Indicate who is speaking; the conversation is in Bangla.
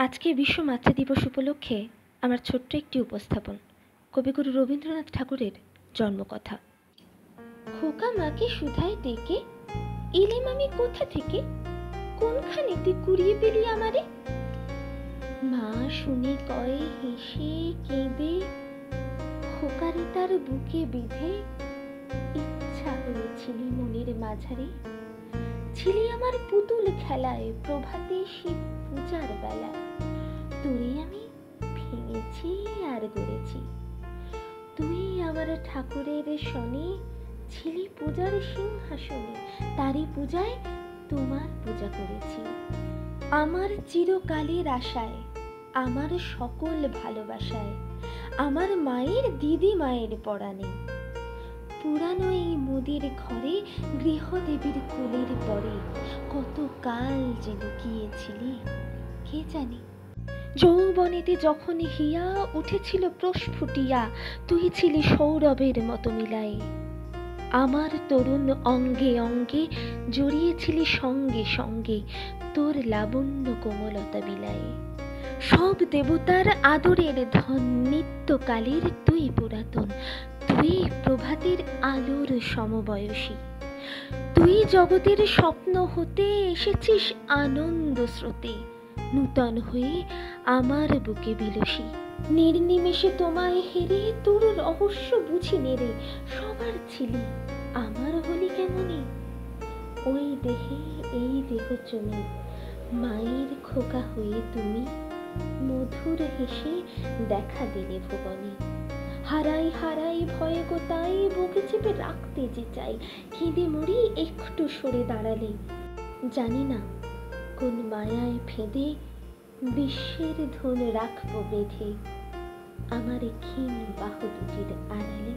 Speaker 1: আজকে বিশ্ব মাতৃদিবস উপলক্ষে আমার ছোট্ট একটি উপস্থাপন কবিগুরু রবীন্দ্রনাথ ঠাকুরের জন্মকথা। খোকা মাকে সুধায় ডেকে, এলেম আমি কোথা থেকে, কোনখানে তুই কুড়িয়ে পেলি আমারে? মা শুনে কয়ে হেসে কেঁদে, খোকারে তার বুকে বিঁধে, ইচ্ছা হয়েছিলি মনের মাঝারে, ছিলি আমার পুতুল খেলায় প্রভাতে শিব পূজার বেলায়, তোরে আমি ভেঙেছি আর গড়েছি। তুই আমার ঠাকুরের শনি, ছিলি পূজার সিংহাসনে, তারই পূজায় তোমার পূজা করেছি। আমার চিরকালের আশায়, আমার সকল ভালোবাসায়, আমার মায়ের দিদি মায়ের পরাণে, পুরানো এই মোদের ঘরে গৃহদেবীর কোলের পরে কত কাল যে লুকিয়েছিলি কে জানে। যৌবনেতে যখন হিয়া উঠেছিল প্রস্ফুটিয়া, তুই ছিলি সৌরভের মতো মিলায়ে, আমার তরুণ অঙ্গে অঙ্গে জড়িয়েছিলি সঙ্গে সঙ্গে তোর লাবণ্য কোমলতা বিলায়ে। সব দেবতার আদরের ধন, নিত্যকালের তুই পুরাতন, তুই প্রভাতের আলোর সমবয়সী, তুই জগতের স্বপ্ন হতে এসেছিস আনন্দ স্রোতে, নূতন হয়ে আমার বুকে বিলসি। নির্নিমেষে তোমায় হেরে তোর রহস্য বুঝি নেড়ে, সবার ছিলি আমার হলি কেমনে? ওই দেহে এই দেহ চমে, মায়ের খোকা হয়ে তুমি মধুর হেসে দেখা দিলে ভুবনে। হারাই হারাই ভয়ে গোতাই, বুকে চেপে রাখতে যে চাই, কেঁদে মরি একটু সরে দাঁড়ালে, জানি না কোন মায়ায় ফেঁদে বিশ্বের ধন রাখবো বেঁধে আমার ক্ষীণ বাহু দুটির আড়ালে।